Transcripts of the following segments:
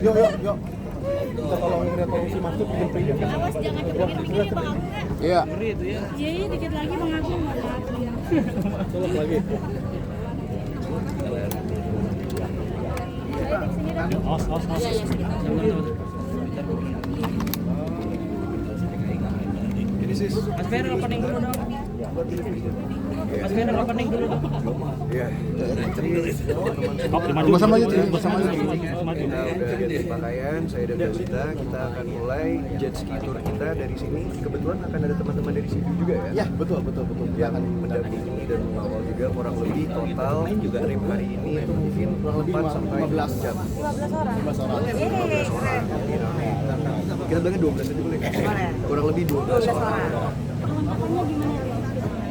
Yuk. Kita tolong si Masuk bikin preview. Awas jangan dipikir-pikir ya Bang Agung nggak? Iya. Iya, dikit lagi Bang Agung nggak apa-apa. Tolong lagi. Iya, sekitar. Ini sis. Mas Fer opening dulu dong. Mas Fer opening dulu dong. Iya. Bersama aja, bersama aja. Kita udah ganti pakaian, saya dan Basita, kita akan mulai jet ski tour kita dari sini. Kebetulan akan ada teman-teman dari sini juga ya. Ya, betul. Yang akan mendampingi dan mengawal juga kurang lebih total trip hari ini itu mungkin 4 sampai 15 jam. 15 orang. 15 orang. Kita bilangnya 12 aja boleh. Kurang lebih 12 orang.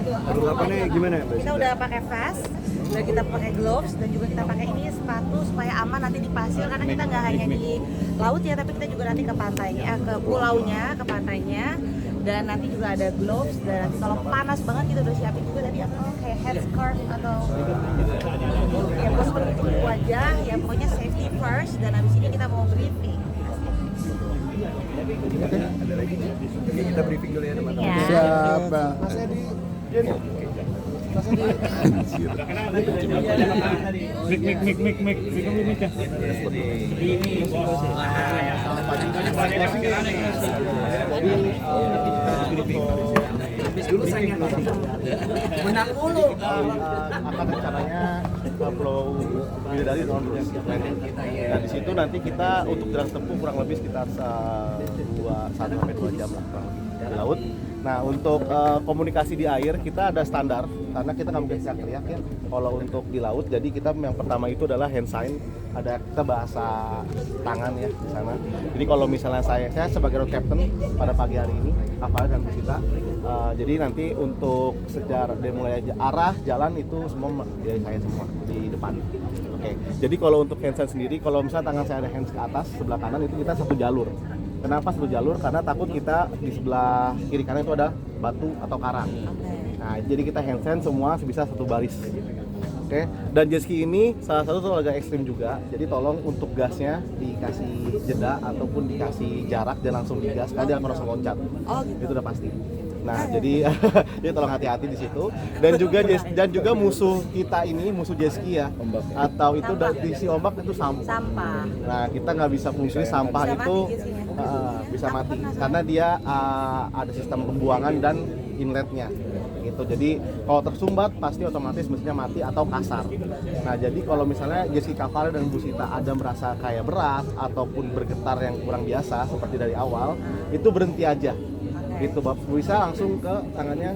Perlengkapannya gimana Mbak? Kita udah pakai vest, udah kita pakai gloves, dan juga kita pakai ini sepatu supaya aman nanti di pasir, karena kita nggak hanya di laut ya, tapi kita juga nanti ke pantainya, ke pulaunya, ke pantainya, dan nanti juga ada gloves, dan nanti kalau panas banget kita udah siapin juga tadi apa kayak headscarf atau ya buat penutup wajah, ya pokoknya safety first, dan habis ini kita mau briefing. Ada lagi? Oke, kita briefing dulu ya teman-teman. Ya. Siap. Mas Edi, Jenny. Mas Edi. Mik ya. Dulu saya menang mulu. Akan rencananya Pulau Bidadari on terus. Nah di situ nanti kita untuk jarak tempuh kurang lebih sekitar 1-2 jam lah kurang lebih di laut. Nah untuk komunikasi di air kita ada standar karena kita nggak mungkin teriak ya. Kalau untuk di laut, jadi kita yang pertama itu adalah hand sign. Ada kita bahasa tangan ya di sana. Jadi kalau misalnya saya sebagai road captain pada pagi hari ini, Kapal dan Busita. Jadi nanti untuk sejarah dari mulai arah jalan itu semua dari saya semua di depan. Oke. Jadi kalau untuk hand sign sendiri, kalau misalnya tangan saya ada hands ke atas sebelah kanan itu kita satu jalur. Kenapa satu jalur? Karena takut kita di sebelah kiri kanan itu ada batu atau karang. Nah, jadi kita handstand semua bisa satu baris. Oke. Dan jet ski ini salah satu tuh agak ekstrim juga. Jadi tolong untuk gasnya dikasih jeda ataupun dikasih jarak dan langsung digas karena dia akan langsung loncat. Oh gitu. Itu udah pasti. Nah, jadi tolong hati-hati di situ. Dan juga musuh kita ini, musuh jet ski ya. Atau itu diisi ombak itu sampah. Nah, kita nggak bisa fungsi sampah Bisa itu mati jet skinya. bisa mati karena dia ada sistem pembuangan dan inletnya gitu. Jadi kalau tersumbat pasti otomatis mesinnya mati atau kasar. Nah jadi kalau misalnya jet ski Kapal dan Busita ada merasa kayak berat ataupun bergetar yang kurang biasa seperti dari awal, itu berhenti aja gitu. Bisa langsung ke tangannya,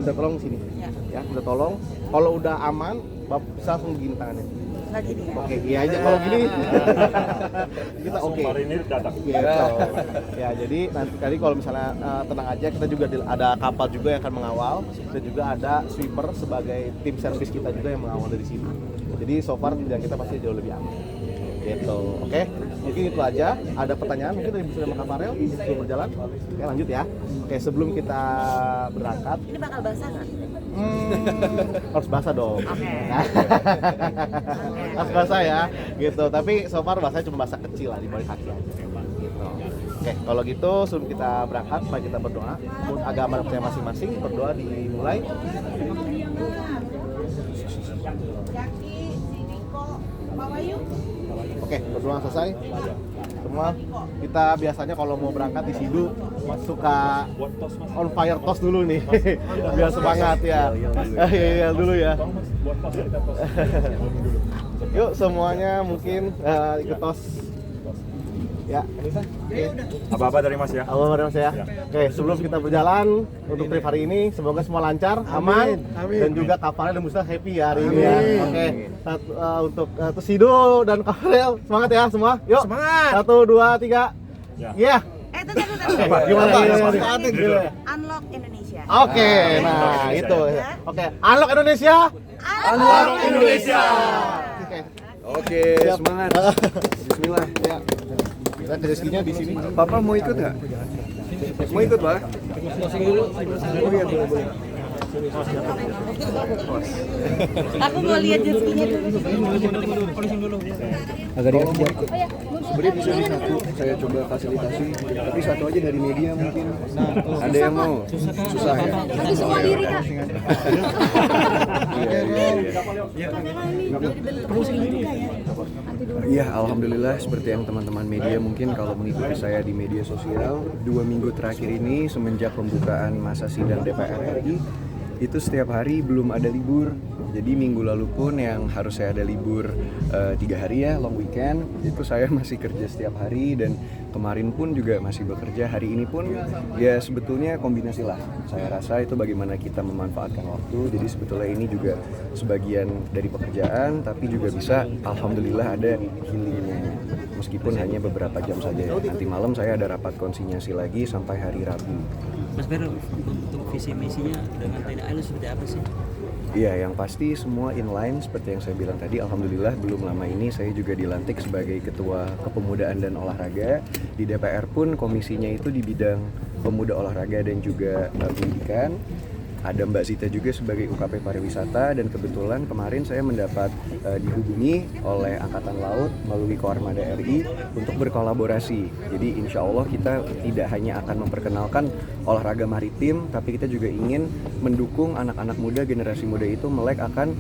udah tolong sini ya, udah tolong. Kalau udah aman bisa langsung gini tangannya. Nggak gini ya? Oke, iya aja kalau gini. Kita oke. Ini datang. Gitu. Ya, jadi nanti kali kalau misalnya tenang aja, kita juga ada kapal juga yang akan mengawal dan juga ada sweeper sebagai tim servis kita juga yang mengawal dari sini. Jadi so far tidak kita pasti jauh lebih aman. Gitu. Oke. Mungkin itu aja. Ada pertanyaan mungkin dari Busita sama Kaparel sebelum berjalan? Oke, lanjut ya. Oke, sebelum kita berangkat, Ini bakal basah nggak? harus basah dong. Oke. Harus basah ya, gitu. Tapi so far basahnya cuma basah kecil lah di bawah kaki aja. Gitu. Oke, kalau gitu sebelum kita berangkat, mari kita berdoa. Menurut agama dan percaya masing-masing, berdoa dimulai. Oke, berdoa selesai. Semua kita biasanya kalau mau berangkat di Sidu suka on fire toast dulu nih. Biar semangat ya. Iya dulu ya. Yuk semuanya mungkin ikut toast. Ya. Oke. Apa-apa dari Mas ya? Halo Mas ya. Oke, sebelum kita berjalan untuk trip hari ini, semoga semua lancar, aman, dan juga Kapalnya dan Busita happy ya hari ini ya. Oke, untuk Sido dan Kapal semangat ya semua. Yuk. Semangat. 1, 2, 3. Iya. Tunggu. Gimana? Unlock Indonesia. Oke, nah itu. Oke, Unlock Indonesia. Unlock Indonesia. Oke, semangat. Bismillah. Ya. Kita rezekinya di sini. Papa mau ikut nggak? Mau ikut, Pak? Oh iya, boleh. Aku mau lihat jet skinya dulu. Agak dikejar. Sebenarnya bisa nih satu, saya coba fasilitasi. Tapi satu aja dari media mungkin. Ada yang mau? Susah ya? Lagi semua diri kak. Iya, alhamdulillah seperti yang teman-teman media mungkin kalau mengikuti saya di media sosial 2 minggu terakhir ini semenjak pembukaan masa sidang DPR RI itu setiap hari belum ada libur. Jadi minggu lalu pun yang harus saya ada libur 3 hari ya, long weekend, itu saya masih kerja setiap hari dan kemarin pun juga masih bekerja. Hari ini pun ya sebetulnya kombinasi lah. Saya rasa itu bagaimana kita memanfaatkan waktu. Jadi sebetulnya ini juga sebagian dari pekerjaan, tapi juga bisa alhamdulillah ada healingnya. Meskipun hanya beberapa jam saja. Nanti malam saya ada rapat konsinyasi lagi sampai hari Rabu. Mas Vero, untuk visi misinya dengan TNI AL seperti apa sih? Iya, yang pasti semua inline seperti yang saya bilang tadi. Alhamdulillah belum lama ini saya juga dilantik sebagai Ketua Kepemudaan dan Olahraga. Di DPR pun komisinya itu di bidang pemuda olahraga dan juga pendidikan. Ada Mbak Zita juga sebagai UKP Pariwisata dan kebetulan kemarin saya mendapat dihubungi oleh Angkatan Laut melalui Koarmada RI untuk berkolaborasi. Jadi insya Allah kita tidak hanya akan memperkenalkan olahraga maritim, tapi kita juga ingin mendukung anak-anak muda, generasi muda itu melek akan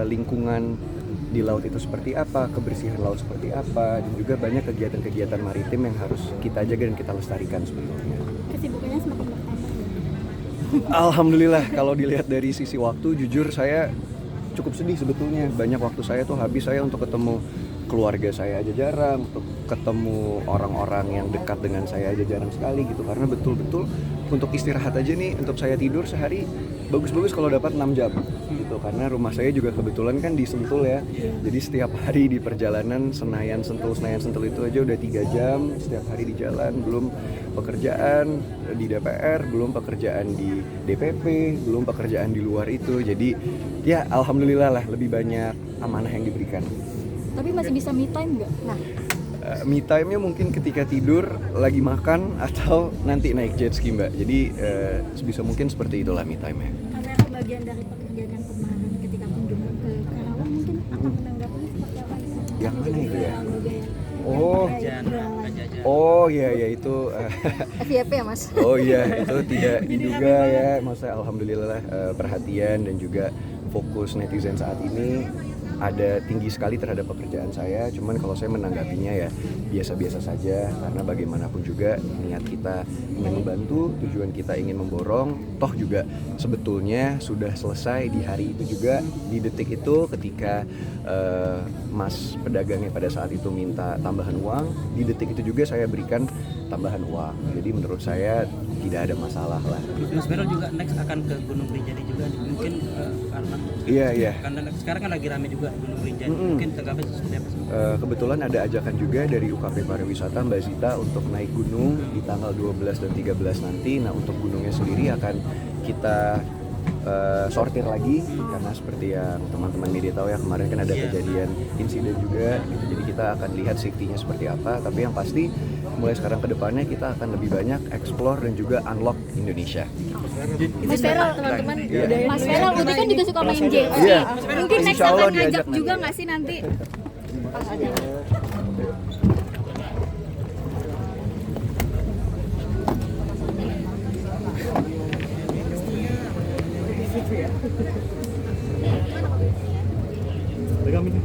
lingkungan di laut itu seperti apa, kebersihan laut seperti apa, dan juga banyak kegiatan-kegiatan maritim yang harus kita jaga dan kita lestarikan sebetulnya. Kesibukannya semakin bertambah. Alhamdulillah, kalau dilihat dari sisi waktu, jujur saya cukup sedih sebetulnya. Banyak waktu saya tuh habis saya untuk ketemu keluarga saya aja jarang, untuk ketemu orang-orang yang dekat dengan saya aja jarang sekali gitu. Karena betul-betul untuk istirahat aja nih, untuk saya tidur sehari bagus-bagus kalau dapat 6 jam gitu. Karena rumah saya juga kebetulan kan di Sentul ya. Jadi setiap hari di perjalanan Senayan Sentul itu aja udah 3 jam setiap hari di jalan, belum pekerjaan di DPR, belum pekerjaan di DPP, belum pekerjaan di luar itu. Jadi ya alhamdulillah lah lebih banyak amanah yang diberikan. Tapi masih bisa me time nggak? Nah, Me time-nya mungkin ketika tidur, lagi makan, atau nanti naik jet ski mbak. Jadi sebisa mungkin seperti itulah me time-nya. karena bagian dari pekerjaan kemarin ketika kunjungan ke Karawang mungkin akan menanggapi seperti apa? Yang mana itu ya? Oh, Oh iya itu FYP ya mas? oh iya itu tidak diduga ya. Maksudnya alhamdulillah perhatian dan juga fokus netizen saat ini ada tinggi sekali terhadap pekerjaan saya. Cuman kalau saya menanggapinya ya biasa-biasa saja, karena bagaimanapun juga niat kita ingin membantu, tujuan kita ingin memborong, toh juga sebetulnya sudah selesai di hari itu juga, di detik itu ketika mas pedagangnya pada saat itu minta tambahan uang, di detik itu juga saya berikan tambahan uang. Jadi menurut saya tidak ada masalah lah. Mas Vero juga next akan ke Gunung Rinjani juga nih. Mungkin karena Iya. karena sekarang kan lagi rame juga Gunung Rinjani. Mungkin tanggapan seperti apa sih? Kebetulan ada ajakan juga dari UKP Pariwisata Mbak Zita untuk naik gunung di tanggal 12 dan 13 nanti. Nah untuk gunungnya sendiri akan kita sortir lagi, karena seperti yang teman-teman media tahu ya, kemarin kan ada kejadian insiden juga gitu. Jadi kita akan lihat safety-nya seperti apa, tapi yang pasti mulai sekarang ke depannya kita akan lebih banyak explore dan juga unlock Indonesia. Mas Vero, teman-teman, Mas Vero, Uti kan juga suka main game. Iya. Mungkin next Insya Allah akan ngajak diajak juga nanti. nggak sih nanti? Pegang ini.